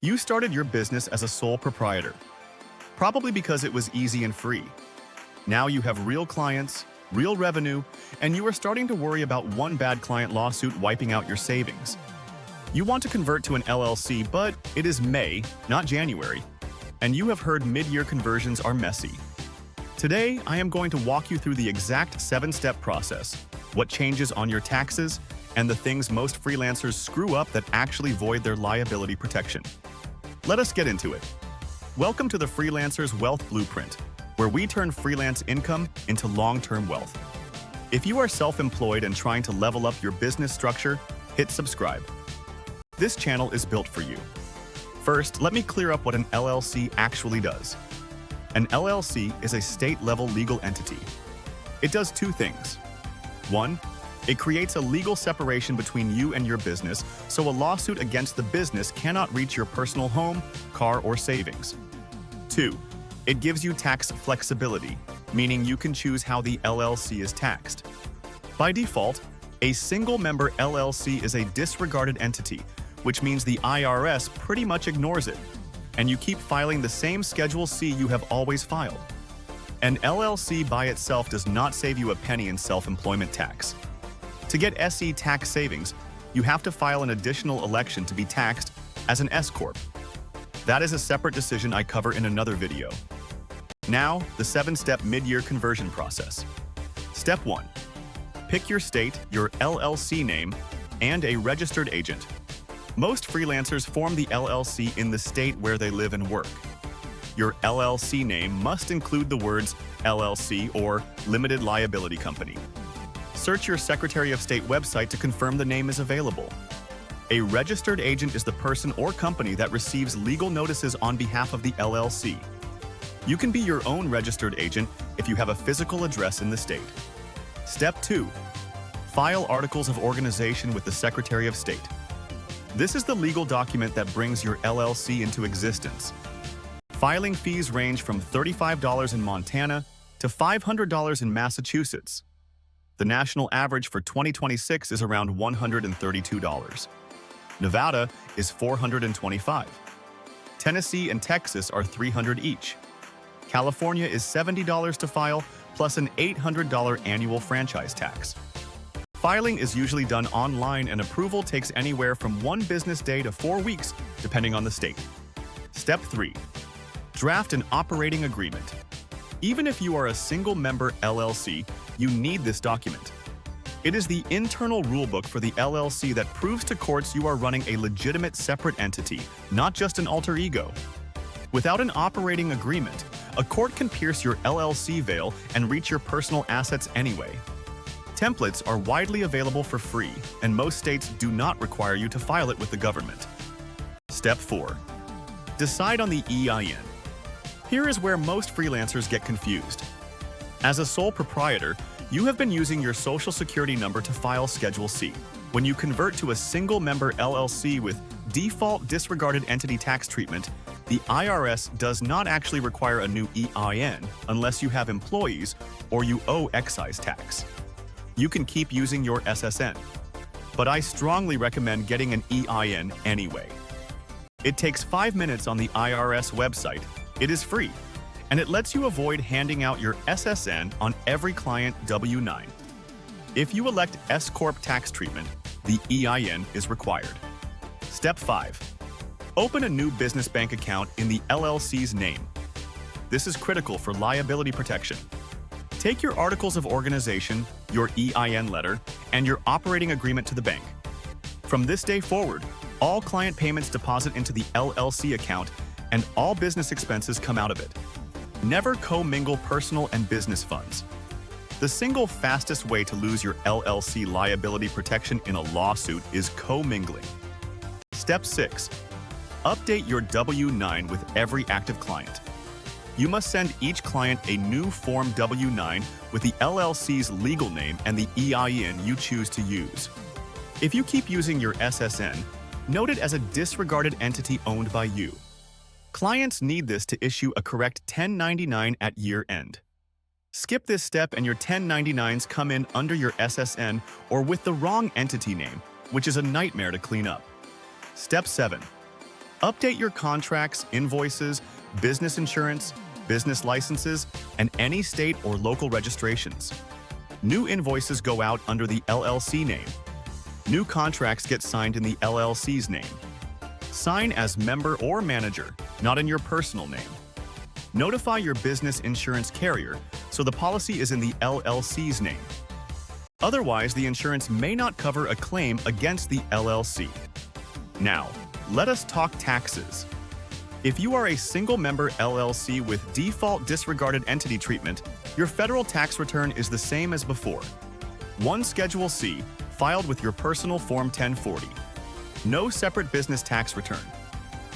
You started your business as a sole proprietor, probably because it was easy and free. Now you have real clients, real revenue, and you are starting to worry about one bad client lawsuit wiping out your savings. You want to convert to an LLC, but it is May, not January, and you have heard mid-year conversions are messy. Today, I am going to walk you through the exact 7-step process, what changes on your taxes, and the things most freelancers screw up that actually void their liability protection. Let us get into it. Welcome to the Freelancer's Wealth Blueprint, where we turn freelance income into long-term wealth. If you are self-employed and trying to level up your business structure, hit subscribe. This channel is built for you. First, let me clear up what an LLC actually does. An LLC is a state-level legal entity. It does two things. One, it creates a legal separation between you and your business, so a lawsuit against the business cannot reach your personal home, car, or savings. Two, it gives you tax flexibility, meaning you can choose how the LLC is taxed. By default, a single-member LLC is a disregarded entity, which means the IRS pretty much ignores it, and you keep filing the same Schedule C you have always filed. An LLC by itself does not save you a penny in self-employment tax. To get SE tax savings, you have to file an additional election to be taxed as an S-Corp. That is a separate decision I cover in another video. Now, the 7-step mid-year conversion process. Step 1. Pick your state, your LLC name, and a registered agent. Most freelancers form the LLC in the state where they live and work. Your LLC name must include the words LLC or Limited Liability Company. Search your Secretary of State website to confirm the name is available. A registered agent is the person or company that receives legal notices on behalf of the LLC. You can be your own registered agent if you have a physical address in the state. Step 2. File Articles of Organization with the Secretary of State. This is the legal document that brings your LLC into existence. Filing fees range from $35 in Montana to $500 in Massachusetts. The national average for 2026 is around $132. Nevada is $425. Tennessee and Texas are $300 each. California is $70 to file, plus an $800 annual franchise tax. Filing is usually done online, and approval takes anywhere from 1 business day to 4 weeks, depending on the state. Step 3. Draft an operating agreement. Even if you are a single-member LLC, you need this document. It is the internal rulebook for the LLC that proves to courts you are running a legitimate separate entity, not just an alter ego. Without an operating agreement, a court can pierce your LLC veil and reach your personal assets anyway. Templates are widely available for free, and most states do not require you to file it with the government. Step 4. Decide on the EIN. Here is where most freelancers get confused. As a sole proprietor, you have been using your Social Security number to file Schedule C. When you convert to a single-member LLC with default disregarded entity tax treatment, the IRS does not actually require a new EIN unless you have employees or you owe excise tax. You can keep using your SSN, but I strongly recommend getting an EIN anyway. It takes 5 minutes on the IRS website. It is free, and it lets you avoid handing out your SSN on every client W-9. If you elect S-Corp tax treatment, the EIN is required. Step 5. Open a new business bank account in the LLC's name. This is critical for liability protection. Take your Articles of Organization, your EIN letter, and your operating agreement to the bank. From this day forward, all client payments deposit into the LLC account, and all business expenses come out of it. Never commingle personal and business funds. The single fastest way to lose your LLC liability protection in a lawsuit is commingling. Step 6. Update your W-9 with every active client. You must send each client a new Form W-9 with the LLC's legal name and the EIN you choose to use. If you keep using your SSN, note it as a disregarded entity owned by you. Clients need this to issue a correct 1099 at year end. Skip this step and your 1099s come in under your SSN or with the wrong entity name, which is a nightmare to clean up. Step 7. Update your contracts, invoices, business insurance, business licenses, and any state or local registrations. New invoices go out under the LLC name. New contracts get signed in the LLC's name. Sign as member or manager, not in your personal name. Notify your business insurance carrier so the policy is in the LLC's name. Otherwise, the insurance may not cover a claim against the LLC. Now, let us talk taxes. If you are a single-member LLC with default disregarded entity treatment, your federal tax return is the same as before. One Schedule C, filed with your personal Form 1040. No separate business tax return.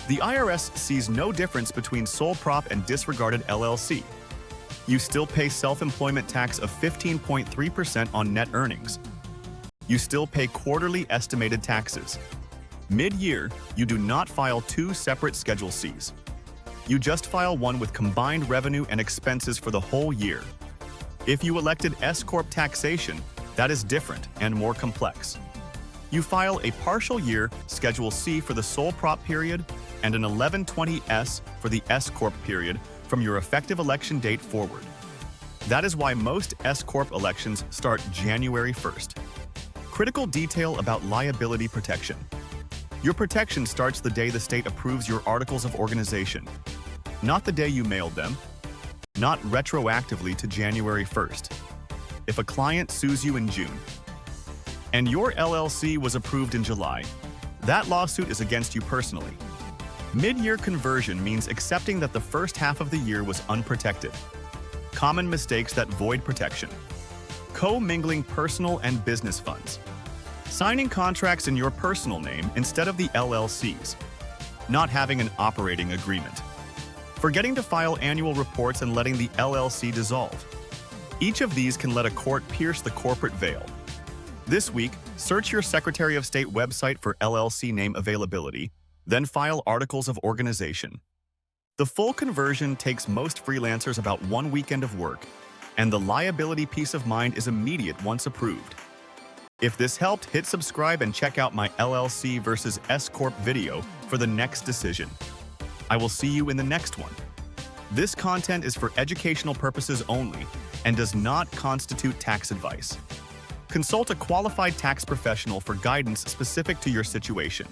The IRS sees no difference between sole prop and disregarded LLC. You still pay self-employment tax of 15.3% on net earnings. You still pay quarterly estimated taxes. Mid-year, you do not file two separate Schedule Cs. You just file one with combined revenue and expenses for the whole year. If you elected S-Corp taxation, that is different and more complex. You file a partial year Schedule C for the sole prop period and an 1120S for the S-Corp period from your effective election date forward. That is why most S-Corp elections start January 1st. Critical detail about liability protection. Your protection starts the day the state approves your articles of organization, not the day you mailed them, not retroactively to January 1st. If a client sues you in June, and your LLC was approved in July, that lawsuit is against you personally. Mid-year conversion means accepting that the first half of the year was unprotected. Common mistakes that void protection. Co-mingling personal and business funds. Signing contracts in your personal name instead of the LLC's. Not having an operating agreement. Forgetting to file annual reports and letting the LLC dissolve. Each of these can let a court pierce the corporate veil. This week, search your Secretary of State website for LLC name availability, then file articles of organization. The full conversion takes most freelancers about 1 weekend of work, and the liability peace of mind is immediate once approved. If this helped, hit subscribe and check out my LLC versus S-Corp video for the next decision. I will see you in the next one. This content is for educational purposes only and does not constitute tax advice. Consult a qualified tax professional for guidance specific to your situation.